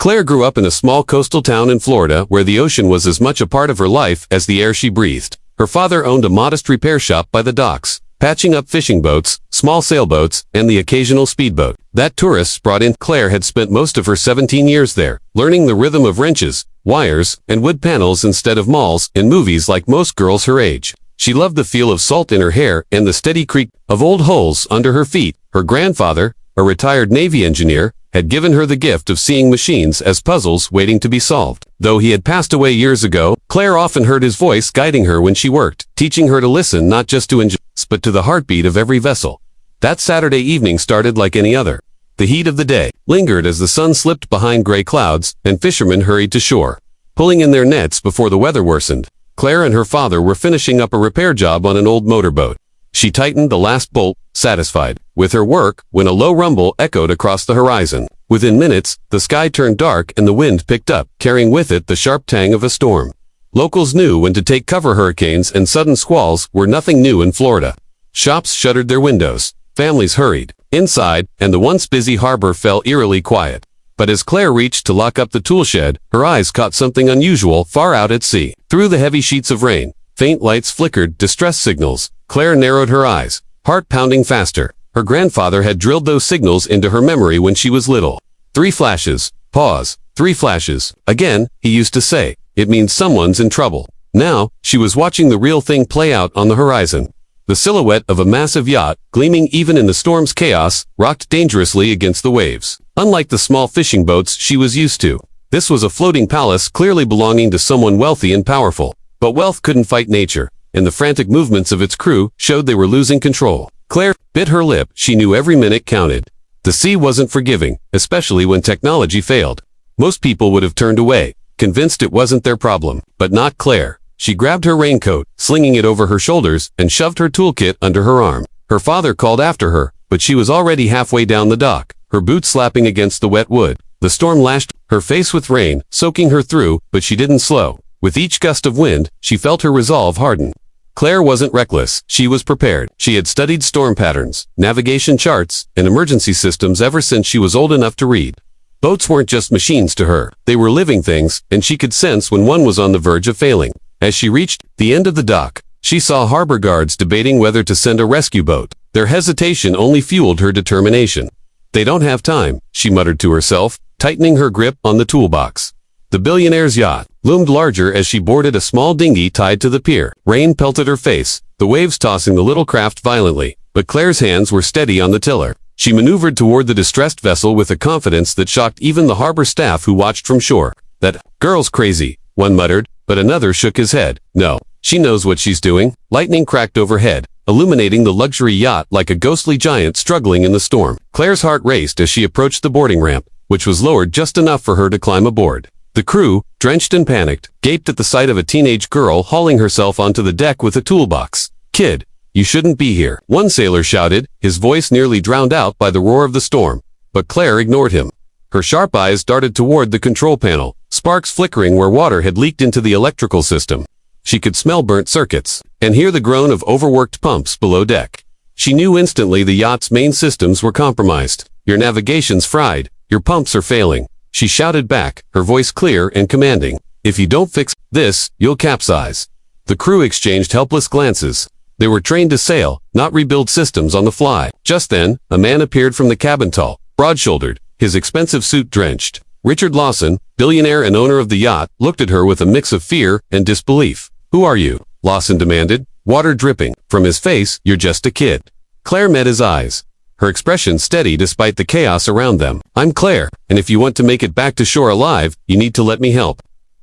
Claire grew up in a small coastal town in Florida where the ocean was as much a part of her life as the air she breathed. Her father owned a modest repair shop by the docks, patching up fishing boats, small sailboats, and the occasional speedboat that tourists brought in. Claire had spent most of her 17 years there, learning the rhythm of wrenches, wires, and wood panels instead of mauls in movies like most girls her age. She loved the feel of salt in her hair and the steady creak of old holes under her feet. Her grandfather, a retired Navy engineer, had given her the gift of seeing machines as puzzles waiting to be solved. Though he had passed away years ago, Claire often heard his voice guiding her when she worked, teaching her to listen not just to enjoy, but to the heartbeat of every vessel. That Saturday evening started like any other. The heat of the day lingered as the sun slipped behind gray clouds, and fishermen hurried to shore, pulling in their nets before the weather worsened. Claire and her father were finishing up a repair job on an old motorboat. She tightened the last bolt, satisfied with her work, when a low rumble echoed across the horizon. Within minutes, the sky turned dark and the wind picked up, carrying with it the sharp tang of a storm. Locals knew when to take cover. Hurricanes and sudden squalls were nothing new in Florida. Shops shuttered their windows, families hurried inside, and the once busy harbor fell eerily quiet. But as Claire reached to lock up the tool shed, her eyes caught something unusual far out at sea. Through the heavy sheets of rain, faint lights flickered, distress signals. Claire narrowed her eyes, heart pounding faster. Her grandfather had drilled those signals into her memory when she was little. 3 flashes, pause, 3 flashes. Again, he used to say, it means someone's in trouble. Now, she was watching the real thing play out on the horizon. The silhouette of a massive yacht, gleaming even in the storm's chaos, rocked dangerously against the waves. Unlike the small fishing boats she was used to, this was a floating palace clearly belonging to someone wealthy and powerful. But wealth couldn't fight nature, and the frantic movements of its crew showed they were losing control. Claire bit her lip. She knew every minute counted. The sea wasn't forgiving, especially when technology failed. Most people would have turned away, convinced it wasn't their problem, but not Claire. She grabbed her raincoat, slinging it over her shoulders, and shoved her toolkit under her arm. Her father called after her, but she was already halfway down the dock, her boots slapping against the wet wood. The storm lashed her face with rain, soaking her through, but she didn't slow. With each gust of wind, she felt her resolve harden. Claire wasn't reckless. She was prepared. She had studied storm patterns, navigation charts, and emergency systems ever since she was old enough to read. Boats weren't just machines to her. They were living things, and she could sense when one was on the verge of failing. As she reached the end of the dock, she saw harbor guards debating whether to send a rescue boat. Their hesitation only fueled her determination. They don't have time, she muttered to herself, tightening her grip on the toolbox. The Billionaire's Yacht loomed larger as she boarded a small dinghy tied to the pier. Rain pelted her face, the waves tossing the little craft violently, but Claire's hands were steady on the tiller. She maneuvered toward the distressed vessel with a confidence that shocked even the harbor staff who watched from shore. That girl's crazy, one muttered, but another shook his head. No, she knows what she's doing. Lightning cracked overhead, illuminating the luxury yacht like a ghostly giant struggling in the storm. Claire's heart raced as she approached the boarding ramp, which was lowered just enough for her to climb aboard. The crew, drenched and panicked, gaped at the sight of a teenage girl hauling herself onto the deck with a toolbox. Kid, you shouldn't be here, one sailor shouted, his voice nearly drowned out by the roar of the storm. But Claire ignored him. Her sharp eyes darted toward the control panel, sparks flickering where water had leaked into the electrical system. She could smell burnt circuits, and hear the groan of overworked pumps below deck. She knew instantly the yacht's main systems were compromised. Your navigation's fried, your pumps are failing. She shouted back, her voice clear and commanding. If you don't fix this, you'll capsize. The crew exchanged helpless glances. They were trained to sail, not rebuild systems on the fly. Just then, a man appeared from the cabin, tall, broad-shouldered, his expensive suit drenched. Richard Lawson, billionaire and owner of the yacht, looked at her with a mix of fear and disbelief. Who are you? Lawson demanded, water dripping from his face. You're just a kid. Claire met his eyes, her expression steady despite the chaos around them. I'm Claire, and if you want to make it back to shore alive, you need to let me help.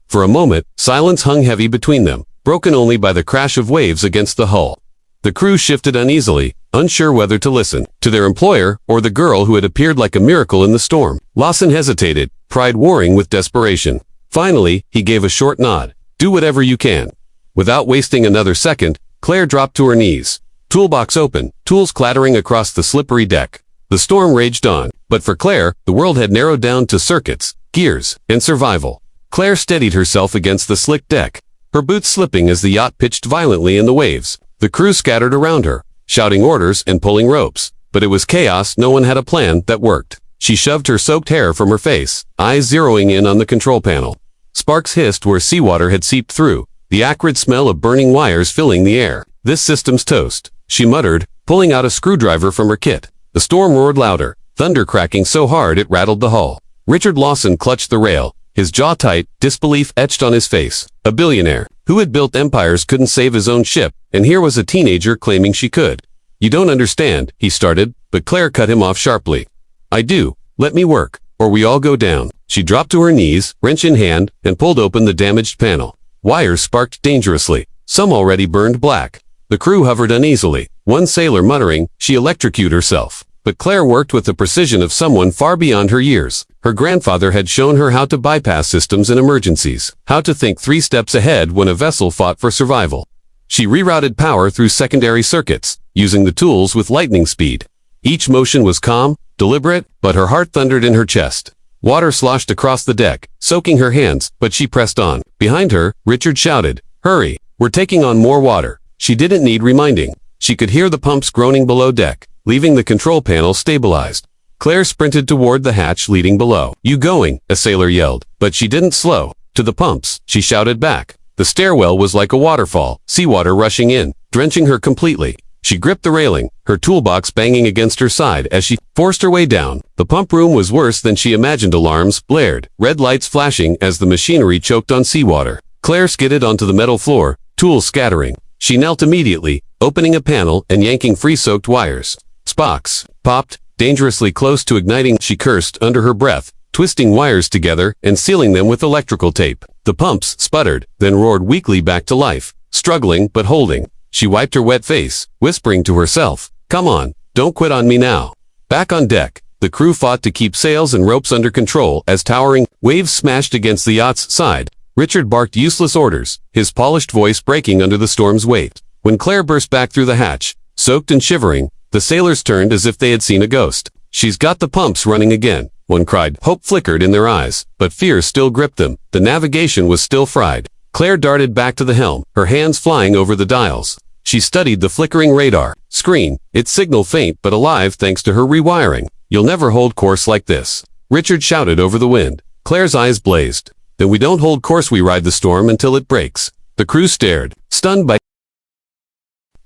For a moment, silence hung heavy between them, broken only by the crash of waves against the hull. The crew shifted uneasily, unsure whether to listen to their employer or the girl who had appeared like a miracle in the storm. Lawson hesitated, pride warring with desperation. Finally, he gave a short nod. Do whatever you can. Without wasting another second, Claire dropped to her knees. Toolbox open, tools clattering across the slippery deck. The storm raged on, but for Claire, the world had narrowed down to circuits, gears, and survival. Claire steadied herself against the slick deck, her boots slipping as the yacht pitched violently in the waves. The crew scattered around her, shouting orders and pulling ropes, but it was chaos. No one had a plan that worked. She shoved her soaked hair from her face, eyes zeroing in on the control panel. Sparks hissed where seawater had seeped through, the acrid smell of burning wires filling the air. "This system's toast," she muttered, pulling out a screwdriver from her kit. The storm roared louder, thunder cracking so hard it rattled the hull. Richard Lawson clutched the rail, his jaw tight, disbelief etched on his face. A billionaire who had built empires couldn't save his own ship, and here was a teenager claiming she could. "You don't understand," he started, but Claire cut him off sharply. "I do. Let me work, or we all go down." She dropped to her knees, wrench in hand, and pulled open the damaged panel. Wires sparked dangerously, some already burned black. The crew hovered uneasily, one sailor muttering, "She electrocuted herself." But Claire worked with the precision of someone far beyond her years. Her grandfather had shown her how to bypass systems in emergencies, how to think 3 steps ahead when a vessel fought for survival. She rerouted power through secondary circuits, using the tools with lightning speed. Each motion was calm, deliberate, but her heart thundered in her chest. Water sloshed across the deck, soaking her hands, but she pressed on. Behind her, Richard shouted, "Hurry, we're taking on more water." She didn't need reminding. She could hear the pumps groaning below deck, leaving the control panel stabilized. Claire sprinted toward the hatch leading below. "You going?" a sailor yelled, but she didn't slow. "To the pumps," she shouted back. The stairwell was like a waterfall, seawater rushing in, drenching her completely. She gripped the railing, her toolbox banging against her side as she forced her way down. The pump room was worse than she imagined. Alarms blared, red lights flashing as the machinery choked on seawater. Claire skidded onto the metal floor, tools scattering. She knelt immediately, opening a panel and yanking free soaked wires. Sparks popped, dangerously close to igniting. She cursed under her breath, twisting wires together and sealing them with electrical tape. The pumps sputtered, then roared weakly back to life, struggling but holding. She wiped her wet face, whispering to herself, "Come on, don't quit on me now." Back on deck, the crew fought to keep sails and ropes under control as towering waves smashed against the yacht's side. Richard barked useless orders, his polished voice breaking under the storm's weight. When Claire burst back through the hatch, soaked and shivering, the sailors turned as if they had seen a ghost. "She's got the pumps running again," one cried. Hope flickered in their eyes, but fear still gripped them. The navigation was still fried. Claire darted back to the helm, her hands flying over the dials. She studied the flickering radar screen, its signal faint but alive thanks to her rewiring. "You'll never hold course like this," Richard shouted over the wind. Claire's eyes blazed. "Then we don't hold course, we ride the storm until it breaks." The crew stared, stunned by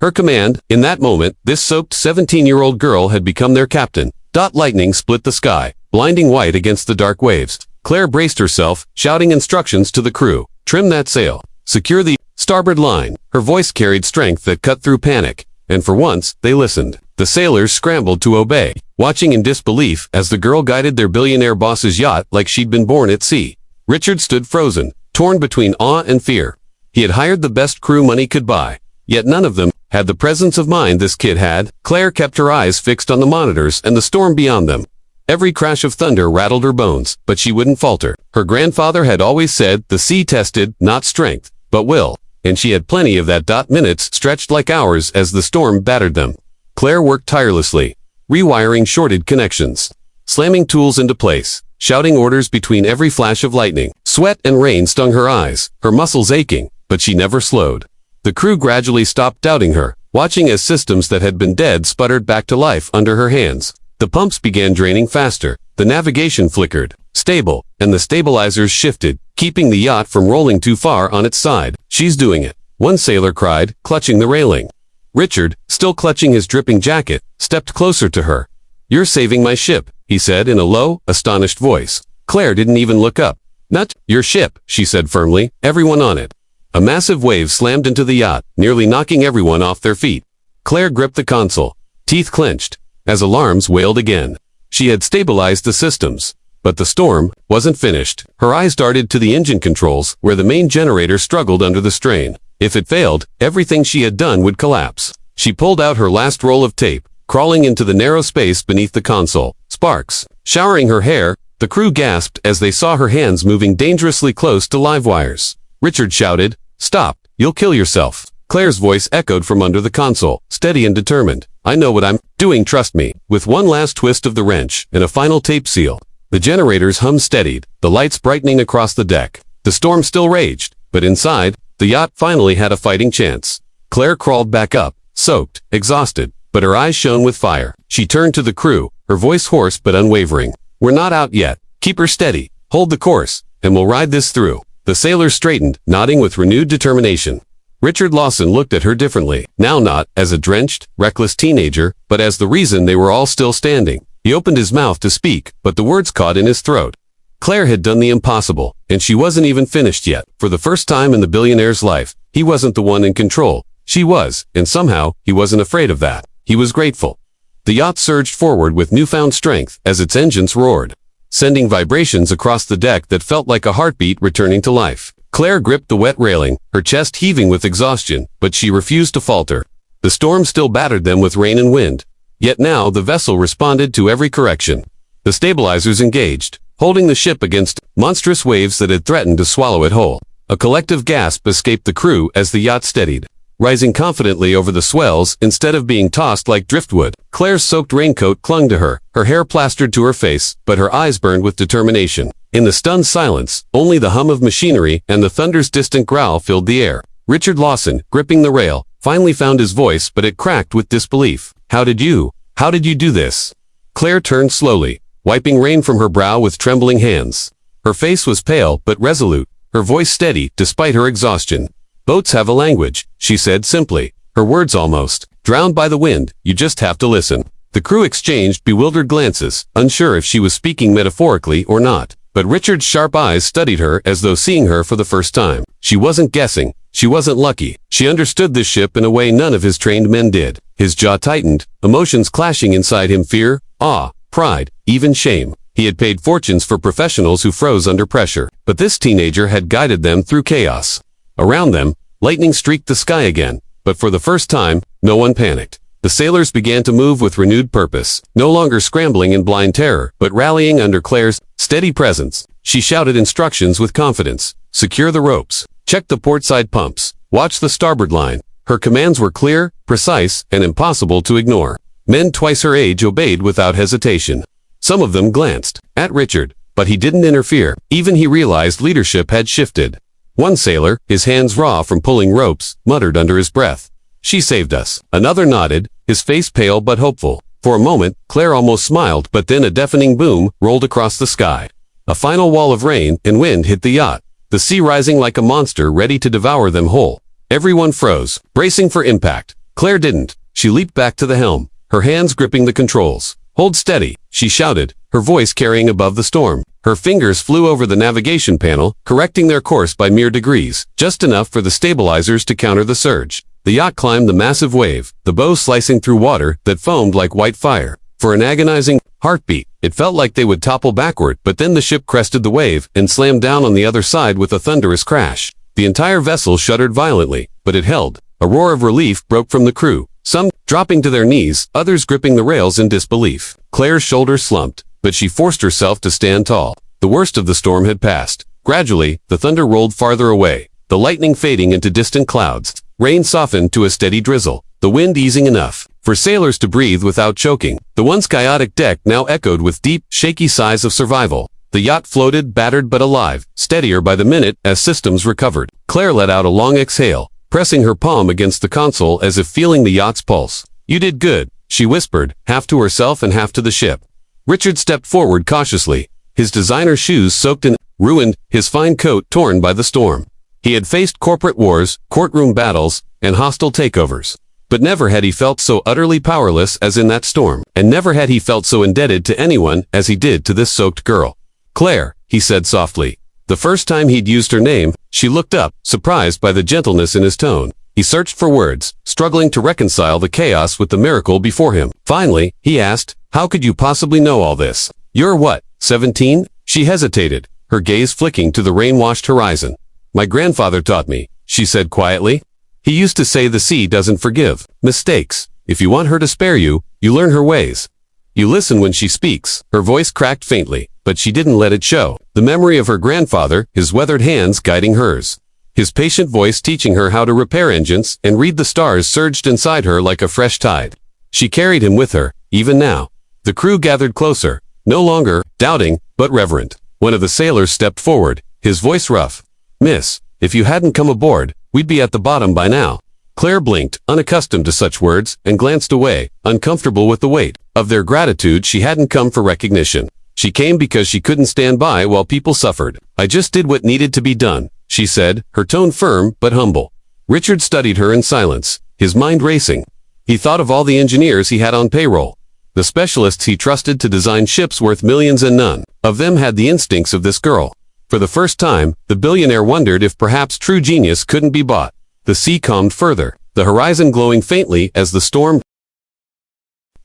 her command. In that moment, this soaked 17-year-old girl had become their captain. Lightning split the sky, blinding white against the dark waves. Claire braced herself, shouting instructions to the crew. "Trim that sail. Secure the starboard line." Her voice carried strength that cut through panic, and for once, they listened. The sailors scrambled to obey, watching in disbelief as the girl guided their billionaire boss's yacht like she'd been born at sea. Richard stood frozen, torn between awe and fear. He had hired the best crew money could buy, yet none of them had the presence of mind this kid had. Claire kept her eyes fixed on the monitors and the storm beyond them. Every crash of thunder rattled her bones, but she wouldn't falter. Her grandfather had always said the sea tested, not strength, but will, and she had plenty of that. Minutes stretched like hours as the storm battered them. Claire worked tirelessly, rewiring shorted connections, slamming tools into place, shouting orders between every flash of lightning. Sweat and rain stung her eyes, her muscles aching, but she never slowed. The crew gradually stopped doubting her, watching as systems that had been dead sputtered back to life under her hands. The pumps began draining faster, the navigation flickered, stable, and the stabilizers shifted, keeping the yacht from rolling too far on its side. "She's doing it," one sailor cried, clutching the railing. Richard, still clutching his dripping jacket, stepped closer to her. "You're saving my ship," he said in a low, astonished voice. Claire didn't even look up. "Not your ship," she said firmly, "everyone on it." A massive wave slammed into the yacht, nearly knocking everyone off their feet. Claire gripped the console, teeth clenched, as alarms wailed again. She had stabilized the systems, but the storm wasn't finished. Her eyes darted to the engine controls, where the main generator struggled under the strain. If it failed, everything she had done would collapse. She pulled out her last roll of tape, crawling into the narrow space beneath the console. Sparks showering her hair, the crew gasped as they saw her hands moving dangerously close to live wires. Richard shouted, "Stop, you'll kill yourself." Claire's voice echoed from under the console, steady and determined. "I know what I'm doing, trust me." With one last twist of the wrench and a final tape seal, the generator's hum steadied, the lights brightening across the deck. The storm still raged, but inside, the yacht finally had a fighting chance. Claire crawled back up, soaked, exhausted, but her eyes shone with fire. She turned to the crew, her voice hoarse but unwavering. We're not out yet. Keep her steady. Hold the course, and we'll ride this through." The sailors straightened, nodding with renewed determination. Richard Lawson looked at her differently, now not as a drenched, reckless teenager, but as the reason they were all still standing. He opened his mouth to speak, but the words caught in his throat. Claire had done the impossible, and she wasn't even finished yet. For the first time in the billionaire's life, he wasn't the one in control. She was, and somehow, he wasn't afraid of that. He was grateful. The yacht surged forward with newfound strength as its engines roared, sending vibrations across the deck that felt like a heartbeat returning to life. Claire gripped the wet railing, her chest heaving with exhaustion, but she refused to falter. The storm still battered them with rain and wind. Yet now the vessel responded to every correction. The stabilizers engaged, holding the ship against monstrous waves that had threatened to swallow it whole. A collective gasp escaped the crew as the yacht steadied, rising confidently over the swells instead of being tossed like driftwood. Claire's soaked raincoat clung to her, her hair plastered to her face, but her eyes burned with determination. In the stunned silence, only the hum of machinery and the thunder's distant growl filled the air. Richard Lawson, gripping the rail, finally found his voice, but it cracked with disbelief. How did you do this?" Claire turned slowly, wiping rain from her brow with trembling hands. Her face was pale but resolute, her voice steady despite her exhaustion. "Boats have a language," she said simply, her words almost drowned by the wind. "You just have to listen." The crew exchanged bewildered glances, unsure if she was speaking metaphorically or not. But Richard's sharp eyes studied her as though seeing her for the first time. She wasn't guessing. She wasn't lucky. She understood this ship in a way none of his trained men did. His jaw tightened, emotions clashing inside him: fear, awe, pride, even shame. He had paid fortunes for professionals who froze under pressure, but this teenager had guided them through chaos. Around them, lightning streaked the sky again, but for the first time, no one panicked. The sailors began to move with renewed purpose, no longer scrambling in blind terror, but rallying under Claire's steady presence. She shouted instructions with confidence. "Secure the ropes. Check the portside pumps. Watch the starboard line." Her commands were clear, precise, and impossible to ignore. Men twice her age obeyed without hesitation. Some of them glanced at Richard, but he didn't interfere. Even he realized leadership had shifted. One sailor, his hands raw from pulling ropes, muttered under his breath, "She saved us." Another nodded, his face pale but hopeful. For a moment, Claire almost smiled, but then a deafening boom rolled across the sky. A final wall of rain and wind hit the yacht, the sea rising like a monster ready to devour them whole. Everyone froze, bracing for impact. Claire didn't. She leaped back to the helm, her hands gripping the controls. "Hold steady," she shouted, her voice carrying above the storm. Her fingers flew over the navigation panel, correcting their course by mere degrees, just enough for the stabilizers to counter the surge. The yacht climbed the massive wave, the bow slicing through water that foamed like white fire. For an agonizing heartbeat, it felt like they would topple backward, but then the ship crested the wave and slammed down on the other side with a thunderous crash. The entire vessel shuddered violently, but it held. A roar of relief broke from the crew, some dropping to their knees, others gripping the rails in disbelief. Claire's shoulders slumped, but she forced herself to stand tall. The worst of the storm had passed. Gradually, the thunder rolled farther away, the lightning fading into distant clouds. Rain softened to a steady drizzle, the wind easing enough for sailors to breathe without choking. The once chaotic deck now echoed with deep, shaky sighs of survival. The yacht floated, battered but alive, steadier by the minute as systems recovered. Claire let out a long exhale, pressing her palm against the console as if feeling the yacht's pulse. "You did good," she whispered, half to herself and half to the ship. Richard stepped forward cautiously, his designer shoes soaked and ruined, his fine coat torn by the storm. He had faced corporate wars, courtroom battles, and hostile takeovers. But never had he felt so utterly powerless as in that storm, and never had he felt so indebted to anyone as he did to this soaked girl. "Claire," he said softly. The first time he'd used her name, she looked up, surprised by the gentleness in his tone. He searched for words, struggling to reconcile the chaos with the miracle before him. Finally, he asked, "How could you possibly know all this? You're what, 17? She hesitated, her gaze flicking to the rain-washed horizon. "My grandfather taught me," she said quietly. "He used to say the sea doesn't forgive mistakes. If you want her to spare you, you learn her ways. You listen when she speaks." Her voice cracked faintly, but she didn't let it show. The memory of her grandfather, his weathered hands guiding hers, his patient voice teaching her how to repair engines and read the stars, surged inside her like a fresh tide. She carried him with her, even now. The crew gathered closer, no longer doubting, but reverent. One of the sailors stepped forward, his voice rough. "Miss, if you hadn't come aboard, we'd be at the bottom by now." Claire blinked, unaccustomed to such words, and glanced away, uncomfortable with the weight of their gratitude. She hadn't come for recognition. She came because she couldn't stand by while people suffered. I just did what needed to be done, she said, her tone firm but humble. Richard studied her in silence, his mind racing. He thought of all the engineers he had on payroll, the specialists he trusted to design ships worth millions, and none of them had the instincts of this girl. For the first time, the billionaire wondered if perhaps true genius couldn't be bought. The sea calmed further, the horizon glowing faintly as the storm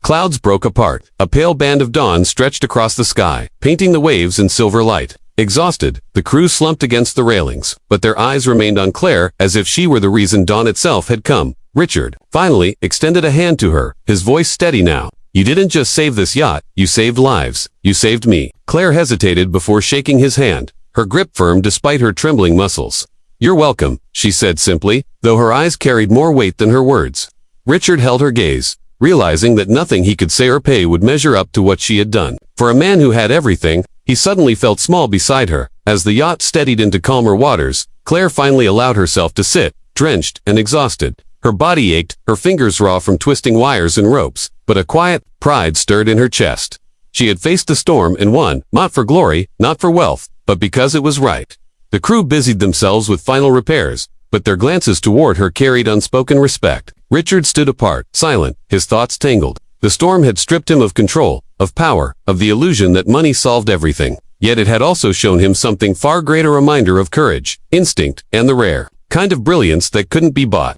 clouds broke apart. A pale band of dawn stretched across the sky, painting the waves in silver light. Exhausted, the crew slumped against the railings, but their eyes remained on Claire as if she were the reason dawn itself had come. Richard, finally, extended a hand to her, his voice steady now. You didn't just save this yacht, you saved lives. You saved me. Claire hesitated before shaking his hand, her grip firm despite her trembling muscles. You're welcome, she said simply, though her eyes carried more weight than her words. Richard held her gaze, realizing that nothing he could say or pay would measure up to what she had done. For a man who had everything, he suddenly felt small beside her. As the yacht steadied into calmer waters, Claire finally allowed herself to sit, drenched and exhausted. Her body ached, her fingers raw from twisting wires and ropes, but a quiet pride stirred in her chest. She had faced the storm and won, not for glory, not for wealth, but because it was right. The crew busied themselves with final repairs, but their glances toward her carried unspoken respect. Richard stood apart, silent, his thoughts tangled. The storm had stripped him of control, of power, of the illusion that money solved everything. Yet it had also shown him something far greater, a reminder of courage, instinct, and the rare kind of brilliance that couldn't be bought.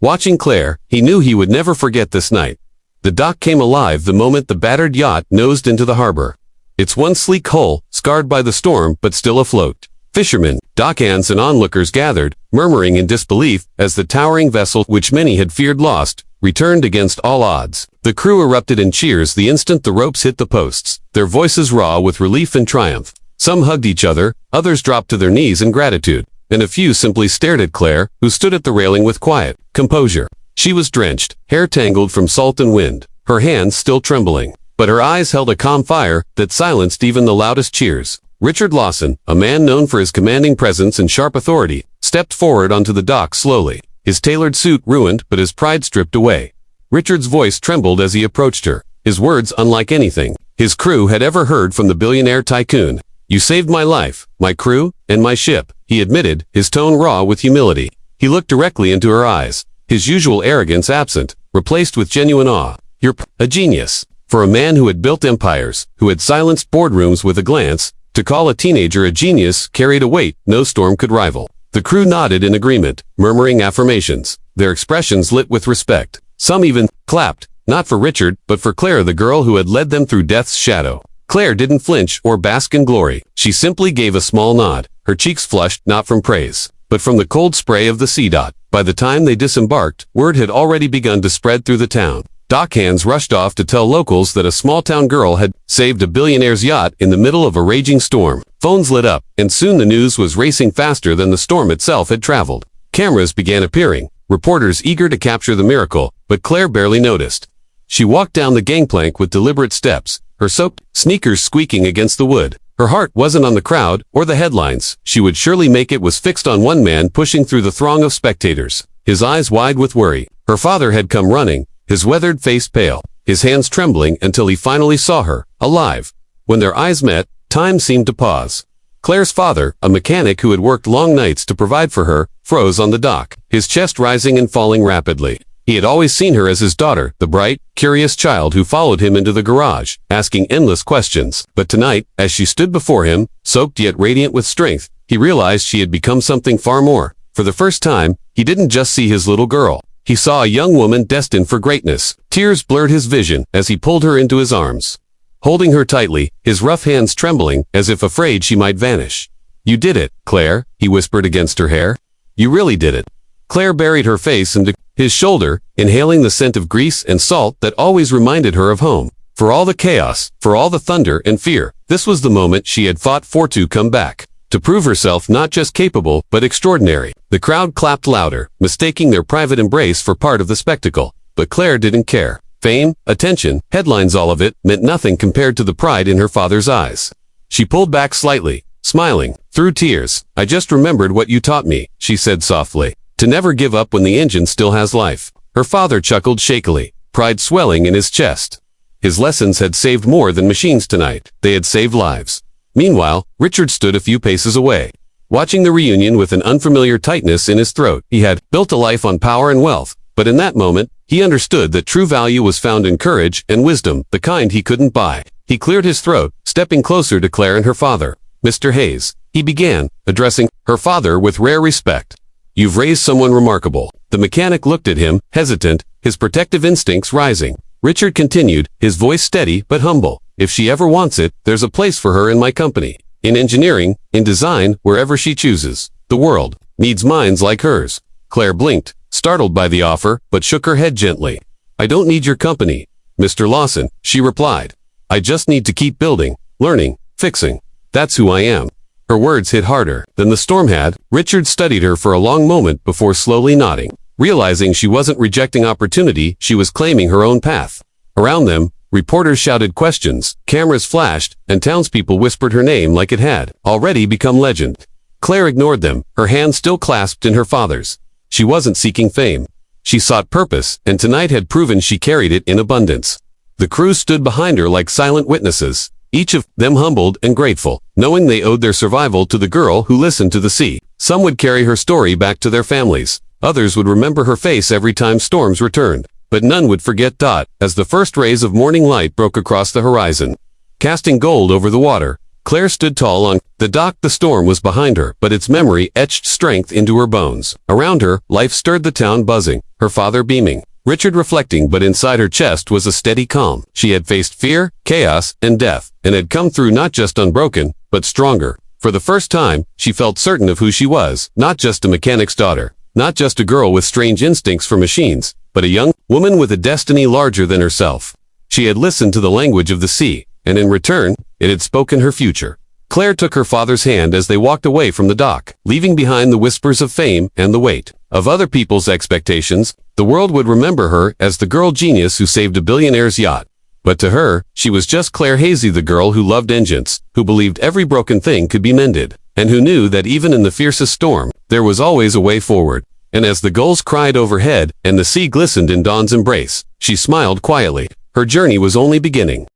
Watching Claire, he knew he would never forget this night. The dock came alive the moment the battered yacht nosed into the harbor. Its one sleek hull, scarred by the storm but still afloat. Fishermen, dockhands and onlookers gathered, murmuring in disbelief as the towering vessel, which many had feared lost, returned against all odds. The crew erupted in cheers the instant the ropes hit the posts, their voices raw with relief and triumph. Some hugged each other, others dropped to their knees in gratitude, and a few simply stared at Claire, who stood at the railing with quiet composure. She was drenched, hair tangled from salt and wind, her hands still trembling, but her eyes held a calm fire that silenced even the loudest cheers. Richard Lawson, a man known for his commanding presence and sharp authority, stepped forward onto the dock slowly, his tailored suit ruined but his pride stripped away. Richard's voice trembled as he approached her, his words unlike anything his crew had ever heard from the billionaire tycoon. You saved my life, my crew, and my ship, he admitted, his tone raw with humility. He looked directly into her eyes, his usual arrogance absent, replaced with genuine awe. You're a genius. For a man who had built empires, who had silenced boardrooms with a glance, to call a teenager a genius carried a weight no storm could rival. The crew nodded in agreement, murmuring affirmations, their expressions lit with respect. Some even clapped, not for Richard, but for Claire, the girl who had led them through death's shadow. Claire didn't flinch or bask in glory. She simply gave a small nod, her cheeks flushed not from praise, but from the cold spray of the sea dot. By the time they disembarked, word had already begun to spread through the town. Dockhands rushed off to tell locals that a small-town girl had saved a billionaire's yacht in the middle of a raging storm. Phones lit up, and soon the news was racing faster than the storm itself had traveled. Cameras began appearing, reporters eager to capture the miracle, but Claire barely noticed. She walked down the gangplank with deliberate steps, her soaked sneakers squeaking against the wood. Her heart wasn't on the crowd or the headlines. She would surely make it, was fixed on one man pushing through the throng of spectators, his eyes wide with worry. Her father had come running, his weathered face pale, his hands trembling until he finally saw her, alive. When their eyes met, time seemed to pause. Claire's father, a mechanic who had worked long nights to provide for her, froze on the dock, his chest rising and falling rapidly. He had always seen her as his daughter, the bright, curious child who followed him into the garage, asking endless questions. But tonight, as she stood before him, soaked yet radiant with strength, he realized she had become something far more. For the first time, he didn't just see his little girl. He saw a young woman destined for greatness. Tears blurred his vision as he pulled her into his arms, holding her tightly, his rough hands trembling as if afraid she might vanish. You did it, Claire, he whispered against her hair. You really did it. Claire buried her face into his shoulder, inhaling the scent of grease and salt that always reminded her of home. For all the chaos, for all the thunder and fear, this was the moment she had fought for, to come back, to prove herself not just capable, but extraordinary. The crowd clapped louder, mistaking their private embrace for part of the spectacle. But Claire didn't care. Fame, attention, headlines, all of it meant nothing compared to the pride in her father's eyes. She pulled back slightly, smiling through tears. I just remembered what you taught me, she said softly. To never give up when the engine still has life. Her father chuckled shakily, pride swelling in his chest. His lessons had saved more than machines tonight. They had saved lives. Meanwhile, Richard stood a few paces away, watching the reunion with an unfamiliar tightness in his throat. He had built a life on power and wealth, but in that moment, he understood that true value was found in courage and wisdom, the kind he couldn't buy. He cleared his throat, stepping closer to Claire and her father. "Mr. Hayes," he began, addressing her father with rare respect. "You've raised someone remarkable." The mechanic looked at him, hesitant, his protective instincts rising. Richard continued, his voice steady but humble. "If she ever wants it, there's a place for her in my company. In engineering, in design, wherever she chooses. The world needs minds like hers." Claire blinked, startled by the offer, but shook her head gently. "I don't need your company, Mr. Lawson," she replied. "I just need to keep building, learning, fixing. That's who I am." Her words hit harder than the storm had. Richard studied her for a long moment before slowly nodding. Realizing she wasn't rejecting opportunity, she was claiming her own path. Around them, reporters shouted questions, cameras flashed, and townspeople whispered her name like it had already become legend. Claire ignored them, her hands still clasped in her father's. She wasn't seeking fame. She sought purpose, and tonight had proven she carried it in abundance. The crew stood behind her like silent witnesses, each of them humbled and grateful, knowing they owed their survival to the girl who listened to the sea. Some would carry her story back to their families. Others would remember her face every time storms returned. But none would forget Dot, as the first rays of morning light broke across the horizon, casting gold over the water. Claire stood tall on the dock. The storm was behind her, but its memory etched strength into her bones. Around her, life stirred, the town buzzing, her father beaming, Richard reflecting, but inside her chest was a steady calm. She had faced fear, chaos, and death, and had come through not just unbroken, but stronger. For the first time, she felt certain of who she was, not just a mechanic's daughter, not just a girl with strange instincts for machines, but a young woman with a destiny larger than herself. She had listened to the language of the sea, and in return, it had spoken her future. Claire took her father's hand as they walked away from the dock, leaving behind the whispers of fame and the weight of other people's expectations. The world would remember her as the girl genius who saved a billionaire's yacht. But to her, she was just Claire Hazy, the girl who loved engines, who believed every broken thing could be mended, and who knew that even in the fiercest storm, there was always a way forward. And as the gulls cried overhead and the sea glistened in dawn's embrace, she smiled quietly. Her journey was only beginning.